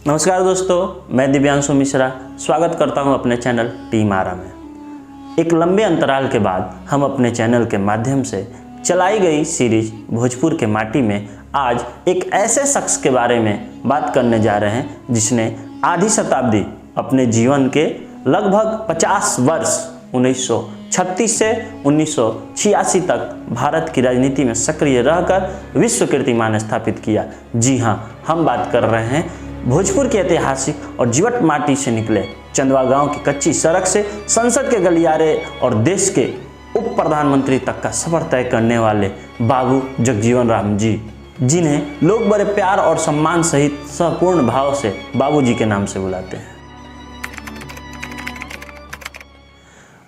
नमस्कार दोस्तों, मैं दिव्यांशु मिश्रा स्वागत करता हूं अपने चैनल टीम आरा में। एक लंबे अंतराल के बाद हम अपने चैनल के माध्यम से चलाई गई सीरीज भोजपुर के माटी में आज एक ऐसे शख्स के बारे में बात करने जा रहे हैं जिसने आधी शताब्दी अपने जीवन के लगभग 50 वर्ष 1936 से 1986 तक भारत की राजनीति में सक्रिय रहकर विश्व कीर्तिमान स्थापित किया। जी हाँ, हम बात कर रहे हैं भोजपुर के ऐतिहासिक और जीवट माटी से निकले चंदवा गांव की कच्ची सड़क से संसद के गलियारे और देश के उप प्रधानमंत्री तक का सफर तय करने वाले बाबू जगजीवन राम जी, जिन्हें लोग बड़े प्यार और सम्मान सहित संपूर्ण भाव से बाबूजी के नाम से बुलाते हैं।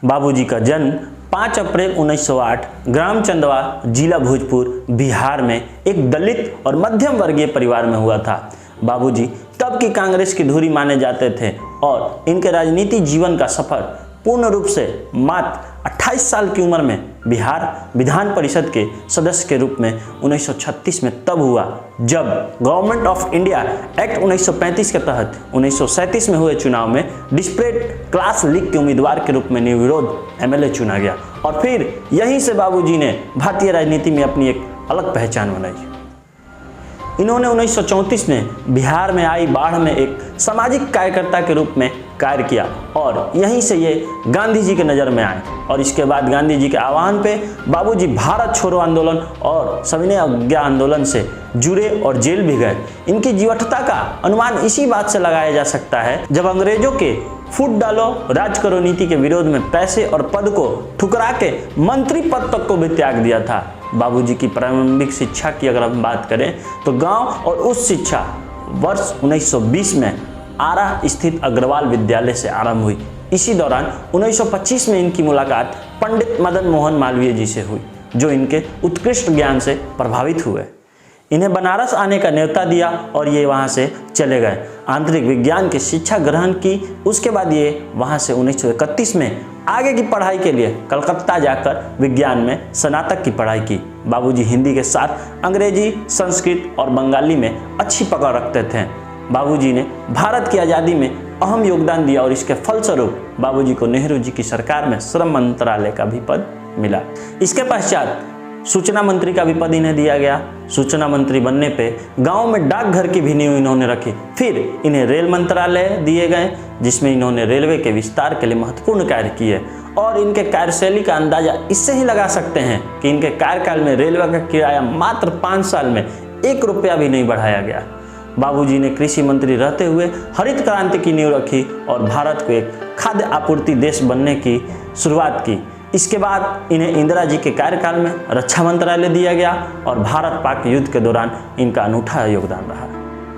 बाबूजी का जन्म 5 अप्रैल 1908 ग्राम चंदवा, जिला भोजपुर, बिहार में एक दलित और मध्यम वर्गीय परिवार में हुआ था। बाबूजी तब की कांग्रेस की धुरी माने जाते थे और इनके राजनीति जीवन का सफर पूर्ण रूप से मात्र 28 साल की उम्र में बिहार विधान परिषद के सदस्य के रूप में 1936 में तब हुआ जब गवर्नमेंट ऑफ इंडिया एक्ट 1935 के तहत 1937 में हुए चुनाव में डिस्परेट क्लास लीग के उम्मीदवार के रूप में निर्विरोध एमएलए चुना गया और फिर यहीं से बाबूजी ने भारतीय राजनीति में अपनी एक अलग पहचान बनाई। इन्होंने 1934 में बिहार में आई बाढ़ में एक सामाजिक कार्यकर्ता के रूप में कार्य किया और यहीं से ये गांधी जी के नज़र में आए और इसके बाद गांधी जी के आह्वान पे बाबूजी भारत छोड़ो आंदोलन और सविनय अवज्ञा आंदोलन से जुड़े और जेल भी गए। इनकी जीवटता का अनुमान इसी बात से लगाया जा सकता है जब अंग्रेजों के फूट डालो राज करो नीति के विरोध में पैसे और पद को ठुकरा के मंत्री पद तक को भी त्याग दिया था। बाबूजी की प्रारंभिक शिक्षा की अगर हम बात करें तो गांव और उच्च शिक्षा वर्ष 1920 में आरा स्थित अग्रवाल विद्यालय से आरंभ हुई। इसी दौरान 1925 में इनकी मुलाकात पंडित मदन मोहन मालवीय जी से हुई जो इनके उत्कृष्ट ज्ञान से प्रभावित हुए। इन्हें बनारस आने का न्योता दिया और ये वहाँ से चले गए। आंतरिक विज्ञान की शिक्षा ग्रहण की। उसके बाद ये वहाँ से 1931 में आगे की पढ़ाई के लिए कलकत्ता जाकर विज्ञान में स्नातक की पढ़ाई की। बाबूजी हिंदी के साथ अंग्रेजी, संस्कृत और बंगाली में अच्छी पकड़ रखते थे। बाबूजी ने भारत की आज़ादी में अहम योगदान दिया और इसके फलस्वरूप बाबूजी को नेहरू जी की सरकार में श्रम मंत्रालय का भी पद मिला। इसके पश्चात सूचना मंत्री का भी पद इन्हें दिया गया। सूचना मंत्री बनने पे गांव में डाकघर की भी नींव इन्होंने रखी। फिर इन्हें रेल मंत्रालय दिए गए जिसमें इन्होंने रेलवे के विस्तार के लिए महत्वपूर्ण कार्य किए और इनके कार्यशैली का अंदाजा इससे ही लगा सकते हैं कि इनके कार्यकाल में रेलवे का किराया मात्र 5 साल में 1 रुपया भी नहीं बढ़ाया गया। बाबूजी ने कृषि मंत्री रहते हुए हरित क्रांति की नींव रखी और भारत को एक खाद्य आपूर्ति देश बनने की शुरुआत की। इसके बाद इन्हें इंदिरा जी के कार्यकाल में रक्षा मंत्रालय दिया गया और भारत पाक युद्ध के दौरान इनका अनूठा योगदान रहा।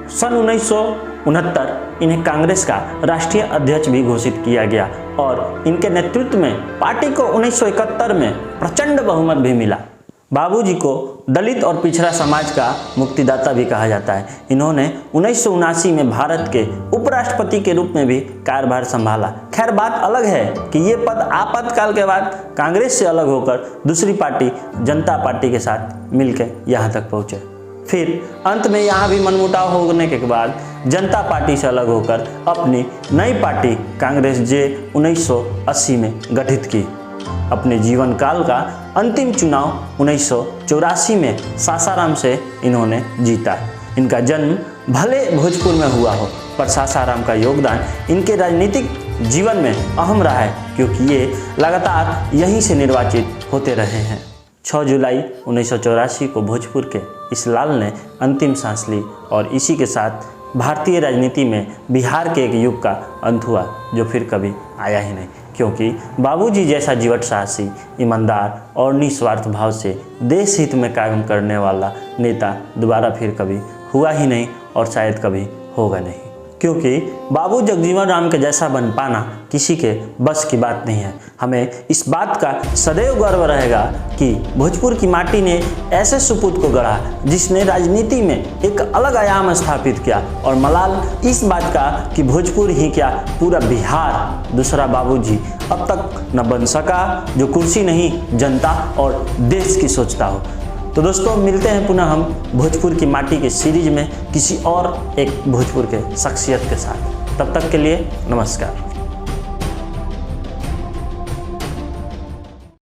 सन 1969 इन्हें कांग्रेस का राष्ट्रीय अध्यक्ष भी घोषित किया गया और इनके नेतृत्व में पार्टी को 1971 में प्रचंड बहुमत भी मिला। बाबूजी को दलित और पिछड़ा समाज का मुक्तिदाता भी कहा जाता है। इन्होंने 1979 में भारत के उपराष्ट्रपति के रूप में भी कार्यभार संभाला। खैर बात अलग है कि ये पद आपातकाल के बाद कांग्रेस से अलग होकर दूसरी पार्टी जनता पार्टी के साथ मिलकर यहाँ तक पहुँचे। फिर अंत में यहाँ भी मनमुटाव होने के बाद जनता पार्टी से अलग होकर अपनी नई पार्टी कांग्रेस जे 1980 में गठित की। अपने जीवन काल का अंतिम चुनाव 1984 में सासाराम से इन्होंने जीता। इनका जन्म भले भोजपुर में हुआ हो पर सासाराम का योगदान इनके राजनीतिक जीवन में अहम रहा है क्योंकि ये लगातार यहीं से निर्वाचित होते रहे हैं। 6 जुलाई 1984 को भोजपुर के इस लाल ने अंतिम सांस ली और इसी के साथ भारतीय राजनीति में बिहार के एक युग का अंत हुआ जो फिर कभी आया ही नहीं, क्योंकि बाबूजी जैसा जीवट साहसी, ईमानदार और निस्वार्थ भाव से देश हित में काम करने वाला नेता दोबारा फिर कभी हुआ ही नहीं और शायद कभी होगा नहीं, क्योंकि बाबू जगजीवन राम के जैसा बन पाना किसी के बस की बात नहीं है। हमें इस बात का सदैव गर्व रहेगा कि भोजपुर की माटी ने ऐसे सुपूत को गढ़ा जिसने राजनीति में एक अलग आयाम स्थापित किया और मलाल इस बात का कि भोजपुर ही क्या पूरा बिहार दूसरा बाबूजी अब तक न बन सका जो कुर्सी नहीं जनता और देश की सोचता हो। तो दोस्तों मिलते हैं पुनः हम भोजपुर की माटी के सीरीज में किसी और एक भोजपुर के शख्सियत के साथ। तब तक के लिए नमस्कार।